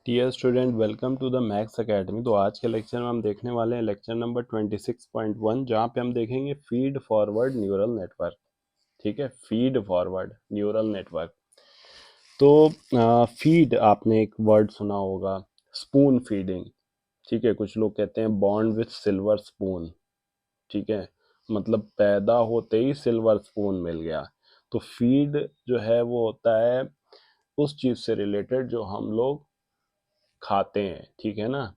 Dear student, welcome to the maths academy. तो आज के लेक्चर में हम देखने वाले हैं लेक्चर नंबर 26.1, जहाँ पे हम देखेंगे फीड फॉरवर्ड न्यूरल नेटवर्क। ठीक है, फीड फॉरवर्ड न्यूरल नेटवर्क। तो फीड आपने एक वर्ड सुना होगा, स्पून फीडिंग। ठीक है, कुछ लोग कहते हैं बॉर्न विथ सिल्वर स्पून। ठीक है, मतलब पैदा होते ही सिल्वर स्पून मिल गया। तो फीड जो है वो होता है उस चीज से रिलेटेड जो हम लोग खाते हैं। ठीक है ना।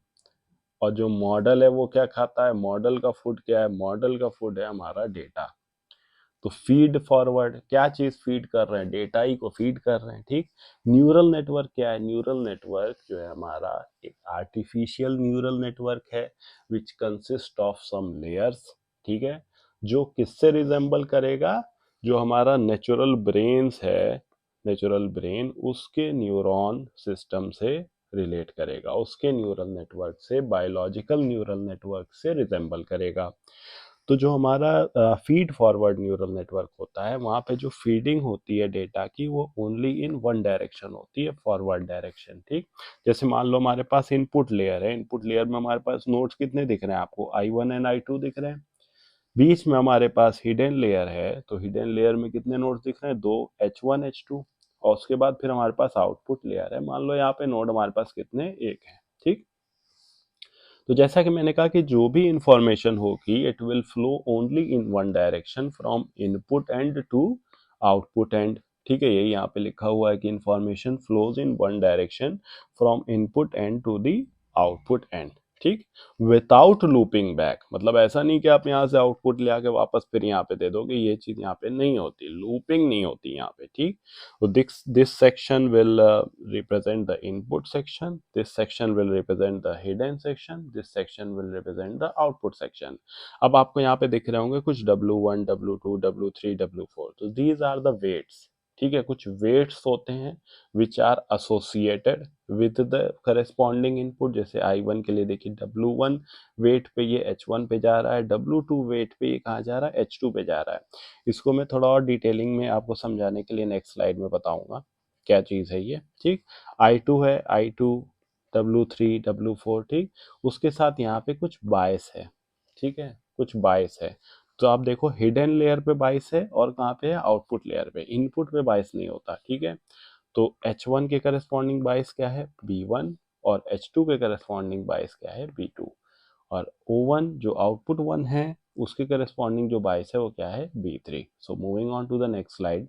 और जो मॉडल है वो क्या खाता है, मॉडल का फूड क्या है, मॉडल का फूड है हमारा डेटा। तो फीड फॉरवर्ड क्या चीज फीड कर रहे हैं, डेटा ही को फीड कर रहे हैं। ठीक। न्यूरल नेटवर्क क्या है, न्यूरल नेटवर्क जो है हमारा एक आर्टिफिशियल न्यूरल नेटवर्क है which consist of some layers. ठीक है, जो किससे रिजेंबल करेगा, जो हमारा नेचुरल ब्रेन्स है, नेचुरल ब्रेन उसके न्यूरॉन सिस्टम से रिलेट करेगा, उसके न्यूरल नेटवर्क से, बायोलॉजिकल न्यूरल नेटवर्क से रिजेंबल करेगा। तो जो हमारा फीड फॉरवर्ड न्यूरल नेटवर्क होता है, वहाँ पे जो फीडिंग होती है डेटा की, वो ओनली इन वन डायरेक्शन होती है, फॉरवर्ड डायरेक्शन। ठीक। जैसे मान लो हमारे पास इनपुट लेयर है, इनपुट लेयर में हमारे पास नोड्स कितने दिख रहे हैं आपको, I1 एंड I2 दिख रहे हैं। बीच में हमारे पास हिडन लेयर है, तो हिडन लेयर में कितने नोड्स दिख रहे हैं, दो, H1 H2। और उसके बाद फिर हमारे पास आउटपुट लेयर है, मान लो यहाँ पे नोड हमारे पास कितने, एक है। ठीक। तो जैसा कि मैंने कहा कि जो भी इंफॉर्मेशन होगी it will flow only in one direction from input end to output end. ठीक है, यही यहाँ पे लिखा हुआ है कि information flows in one direction from input end to the output end. ठीक। विदाउट लूपिंग बैक, मतलब ऐसा नहीं कि आप यहाँ से आउटपुट ले आके वापस फिर यहाँ पे दे दोगे, ये चीज यहाँ पे नहीं होती, लूपिंग नहीं होती यहाँ पे। ठीक। So this section will represent the input section. This section will represent the hidden section. This section will represent the output section. अब आपको यहाँ पे दिख रहे होंगे कुछ W1, W2, W3, W4। तो these are the weights। ठीक है, कुछ weights होते हैं which are associated with the corresponding input। जैसे I1 के लिए देखिए W1 weight पे ये H1 पे जा रहा है, W2 weight पे ये कहाँ जा रहा है, H2 पे जा रहा है। इसको मैं थोड़ा और डिटेलिंग में आपको समझाने के लिए नेक्स्ट स्लाइड में बताऊंगा क्या चीज़ है ये। ठीक। I2 है, I2, W3, W4। ठीक। उसके साथ यहाँ पे कुछ बायस है। ठीक है, कुछ बायस है। तो आप देखो हिडन लेयर पे बायस है और कहाँ पे है, आउटपुट लेयर पे। इनपुट पे बायस नहीं होता। ठीक है। तो H1 के करस्पॉन्डिंग बायस क्या है, B1। और H2 के करस्पॉन्डिंग बायस क्या है, B2। और O1 जो आउटपुट 1 है उसके करस्पॉन्डिंग जो बायस है वो क्या है, B3। So moving on to the next slide.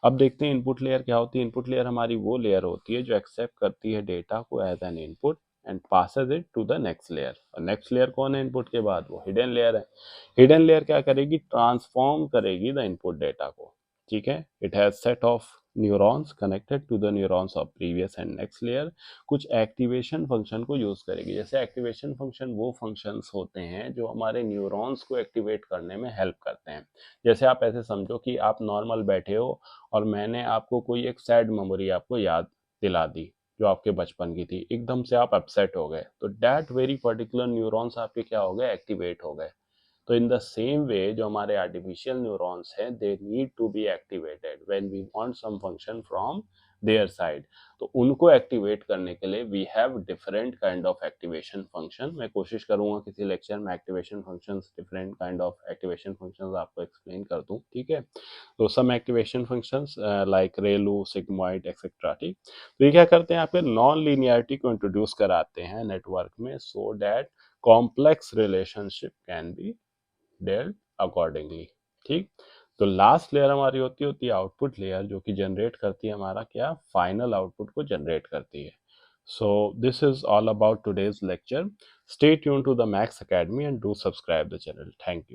अब देखते हैं इनपुट लेयर क्या होती है। इनपुट लेयर हमारी वो लेयर होती है जो एक्सेप्ट करती है डेटा को as an input and passes it to the next layer. और नेक्स्ट लेयर कौन है इनपुट के बाद, वो हिडन लेयर है। हिडन लेयर क्या करेगी, ट्रांसफॉर्म करेगी द इनपुट डेटा को। ठीक है, it has set of neurons connected to the neurons of previous and next layer. कुछ एक्टिवेशन फंक्शन को यूज करेगी। जैसे एक्टिवेशन फंक्शन वो फंक्शंस होते हैं जो हमारे न्यूरॉन्स को एक्टिवेट करने में हेल्प करते हैं। जैसे आप ऐसे समझो कि आप नॉर्मल बैठे हो और मैंने आपको कोई एक सैड मेमोरी आपको याद दिला दी जो आपके बचपन की थी, एकदम से आप अपसेट हो गए, तो दैट वेरी पर्टिकुलर न्यूरॉन्स आपके क्या हो गए, एक्टिवेट हो गए। तो इन द सेम वे जो हमारे आर्टिफिशियल न्यूरॉन्स हैं, they need to be activated when we want some function from their side. तो उनको एक्टिवेट करने के लिए we have different kind of activation function. मैं कोशिश करूंगा किसी लेक्चर में activation functions, different kind of activation functions आपको एक्सप्लेन कर दूं। ठीक है। तो some activation functions like ReLU, sigmoid etcetera. ठीक। तो ये क्या करते हैं, आपके नॉन लीनियरिटी को इंट्रोड्यूस कराते हैं नेटवर्क में, so that complex relationship can be dealt accordingly. ठीक। तो लास्ट लेयर हमारी होती है आउटपुट लेयर, जो कि जनरेट करती है हमारा क्या, फाइनल आउटपुट को जनरेट करती है। So this is all about today's lecture. Stay tune to the Max Academy and do subscribe the channel. Thank you.